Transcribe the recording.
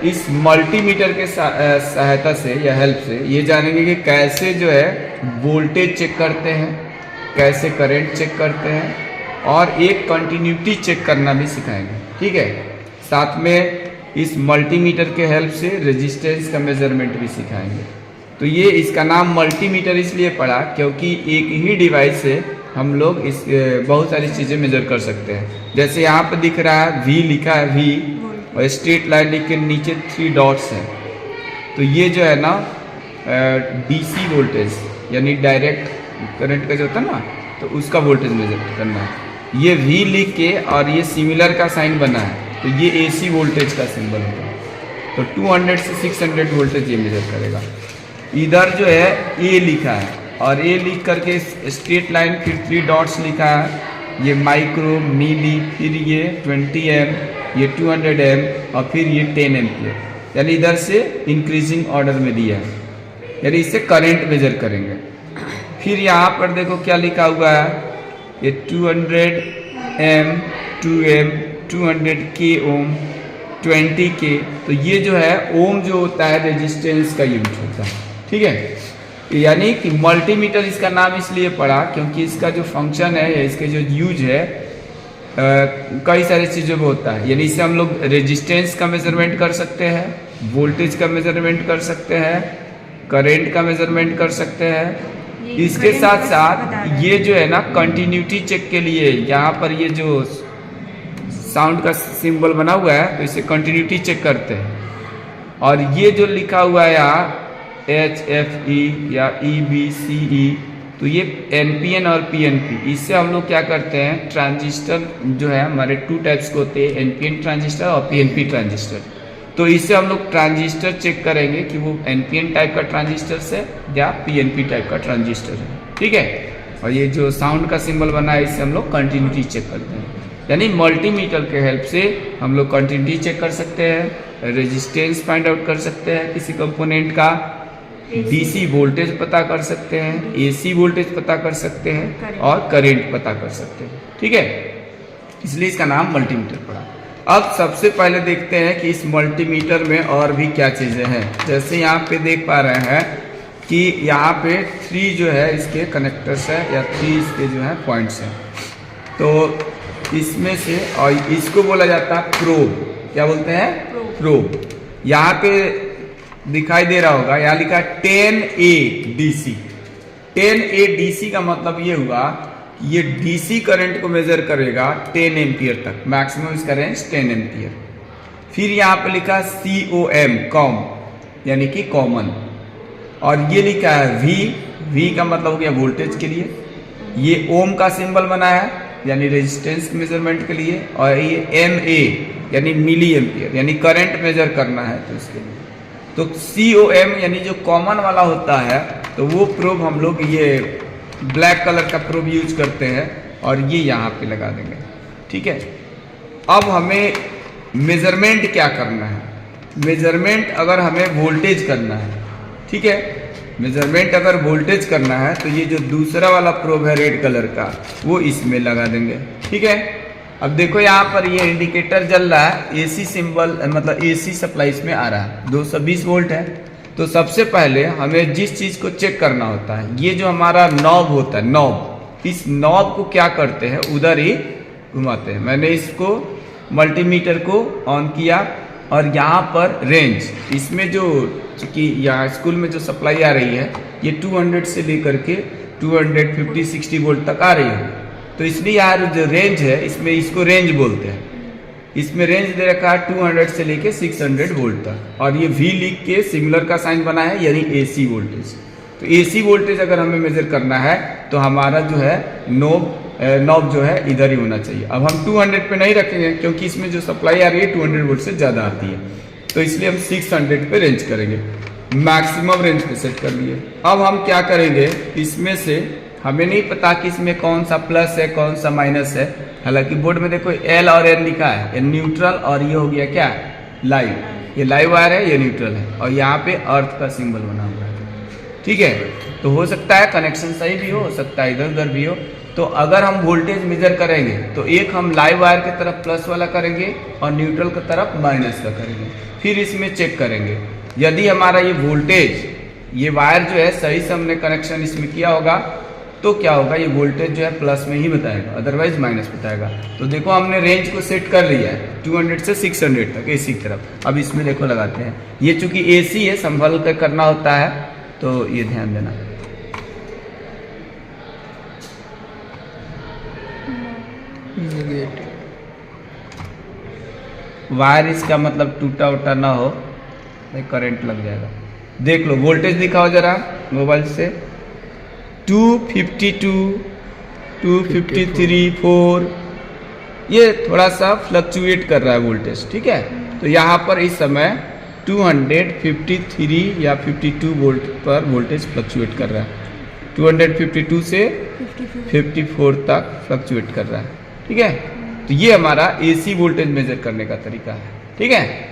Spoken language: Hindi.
इस मल्टीमीटर के सहायता से या हेल्प से ये जानेंगे कि कैसे जो है वोल्टेज चेक करते हैं, कैसे करंट चेक करते हैं और एक कंटिन्यूटी चेक करना भी सिखाएंगे। ठीक है, साथ में इस मल्टीमीटर के हेल्प से रेजिस्टेंस का मेजरमेंट भी सिखाएंगे। तो ये इसका नाम मल्टीमीटर इसलिए पड़ा क्योंकि एक ही डिवाइस से हम लोग इस बहुत सारी चीज़ें मेजर कर सकते हैं। जैसे यहाँ पर दिख रहा है V लिखा है, V और स्ट्रेट लाइन लिख के नीचे 3 डॉट्स हैं। तो ये जो है ना DC वोल्टेज यानी डायरेक्ट करंट का जो होता है ना, तो उसका वोल्टेज मेजर करना है। ये V लिख के और ये सिमिलर का साइन बना है, तो ये AC वोल्टेज का सिंबल होगा। तो 200 से 600 वोल्टेज ये मेजर करेगा। इधर जो है A लिखा है और A लिख करके स्ट्रेट लाइन फिर 3 डॉट्स लिखा है, ये माइक्रो, मिली, फिर ये 20 एम, ये 200 एम और फिर ये 10 एम्पियर, यानी इधर से इंक्रीजिंग ऑर्डर में दिया है, यानी इससे करंट मेजर करेंगे। फिर यहाँ पर देखो क्या लिखा हुआ है, ये 200 एम, 2 एम, 200 के ओम, 20 के। तो ये जो है ओम जो होता है रेजिस्टेंस का यूनिट होता है। ठीक है, यानी कि मल्टीमीटर इसका नाम इसलिए पड़ा क्योंकि इसका जो फंक्शन है या इसके जो यूज है कई सारी चीज़ों में होता है। यानी इससे हम लोग रेजिस्टेंस का मेजरमेंट कर सकते हैं, वोल्टेज का मेजरमेंट कर सकते हैं, करंट का मेजरमेंट कर सकते हैं। इसके साथ साथ ये जो है ना कंटिन्यूटी चेक के लिए यहाँ पर ये जो साउंड का सिंबल बना हुआ है, तो इसे कंटिन्यूटी चेक करते हैं। और ये जो लिखा हुआ है यहाँ HFE या EBCE, तो ये NPN और PNP, इससे हम लोग क्या करते हैं, ट्रांजिस्टर जो है हमारे 2 टाइप्स के होते हैं, NPN ट्रांजिस्टर और PNP ट्रांजिस्टर। तो इससे हम लोग ट्रांजिस्टर चेक करेंगे कि वो NPN टाइप का ट्रांजिस्टर से या PNP टाइप का ट्रांजिस्टर है। ठीक है, और ये जो साउंड का सिंबल बना है इससे हम लोग कंटिन्यूटी चेक करते हैं। यानी मल्टीमीटर के हेल्प से हम लोग कंटिन्यूटी चेक कर सकते हैं, रेजिस्टेंस फाइंड आउट कर सकते हैं किसी कंपोनेंट का, DC वोल्टेज पता कर सकते हैं, AC वोल्टेज पता कर सकते हैं और करंट पता कर सकते हैं। ठीक है, इसलिए इसका नाम मल्टीमीटर पड़ा। अब सबसे पहले देखते हैं कि इस मल्टीमीटर में और भी क्या चीज़ें हैं। जैसे यहाँ पे देख पा रहे हैं कि यहाँ पे 3 जो है इसके कनेक्टर्स है या 3 इसके जो है पॉइंट्स हैं। तो इसमें से और इसको बोला जाता है प्रोब। क्या बोलते हैं? प्रोब। यहाँ पे दिखाई दे रहा होगा, यहाँ लिखा 10A DC। 10A DC का मतलब ये हुआ कि ये DC करंट को मेजर करेगा 10 एम्पियर तक, मैक्सिमम इसका रेंज 10 एम्पियर। फिर यहाँ पे लिखा COM, कॉम यानी कि कॉमन, और ये लिखा है V का मतलब हो गया वोल्टेज के लिए। ये ओम का सिंबल बना है यानी रेजिस्टेंस मेजरमेंट के लिए, और ये MA यानी मिली एम्पियर यानी करंट मेजर करना है तो इसके लिए। तो COM यानी जो कॉमन वाला होता है, तो वो प्रोब हम लोग ये ब्लैक कलर का प्रोब यूज करते हैं और ये यहाँ पे लगा देंगे। ठीक है, अब हमें मेजरमेंट क्या करना है? मेजरमेंट अगर हमें वोल्टेज करना है, ठीक है, मेजरमेंट अगर वोल्टेज करना है तो ये जो दूसरा वाला प्रोब है रेड कलर का, वो इसमें लगा देंगे। ठीक है, अब देखो यहाँ पर ये इंडिकेटर जल रहा है, AC सिंबल मतलब AC सप्लाई इसमें आ रहा है, 220 वोल्ट है। तो सबसे पहले हमें जिस चीज़ को चेक करना होता है, ये जो हमारा नॉब होता है, नॉब, इस नॉब को क्या करते हैं, उधर ही घुमाते हैं। मैंने इसको मल्टीमीटर को ऑन किया और यहाँ पर रेंज, इसमें जो चूँकि यहाँ स्कूल में जो सप्लाई आ रही है ये 200 से लेकर के 250-60 वोल्ट तक आ रही है। तो इसलिए यार जो रेंज है इसमें इसको रेंज बोलते हैं। इसमें रेंज दे रखा है 200 से लेके 600 वोल्ट तक, और ये V लिख के सिमिलर का साइन बना है यानी AC वोल्टेज। तो AC वोल्टेज अगर हमें मेजर करना है तो हमारा जो है नॉब जो है इधर ही होना चाहिए। अब हम 200 पे नहीं रखेंगे क्योंकि इसमें जो सप्लाई आ रही है 200 वोल्ट से ज़्यादा आती है, तो इसलिए हम 600 पे रेंज करेंगे, मैक्सिमम रेंज पे सेट कर लिए। अब हम क्या करेंगे, इसमें से हमें नहीं पता कि इसमें कौन सा प्लस है कौन सा माइनस है। हालांकि बोर्ड में देखो L और N लिखा है, ये न्यूट्रल और ये हो गया क्या, लाइव। ये लाइव वायर है, ये न्यूट्रल है, और यहाँ पे अर्थ का सिंबल बना हुआ है। ठीक है, तो हो सकता है कनेक्शन सही भी हो सकता है इधर उधर भी हो, तो अगर हम वोल्टेज मेजर करेंगे तो एक हम लाइव वायर की तरफ प्लस वाला करेंगे और न्यूट्रल की तरफ माइनस का करेंगे, फिर इसमें चेक करेंगे। यदि हमारा ये वोल्टेज, ये वायर जो है सही से हमने कनेक्शन इसमें किया होगा तो क्या होगा, ये वोल्टेज जो है प्लस में ही बताएगा, अदरवाइज माइनस बताएगा। तो देखो हमने रेंज को सेट कर लिया है 200 से 600 तक एसी की तरफ। अब इसमें देखो लगाते हैं, ये चूंकि एसी है संभल कर करना होता है तो ये ध्यान देना। वायर इसका मतलब टूटा उटा ना हो, नहीं करंट लग जाएगा। देख लो वोल्टेज दिखाओ जरा मोबाइल से, 252, 253, 4, ये थोड़ा सा फ्लक्चुएट कर रहा है वोल्टेज, ठीक है। तो यहाँ पर इस समय 253 या 52 वोल्ट पर वोल्टेज फ्लक्चुएट कर रहा है, 252 से 54 तक फ्लक्चुएट कर रहा है, ठीक है। तो ये हमारा एसी वोल्टेज मेजर करने का तरीका है, ठीक है।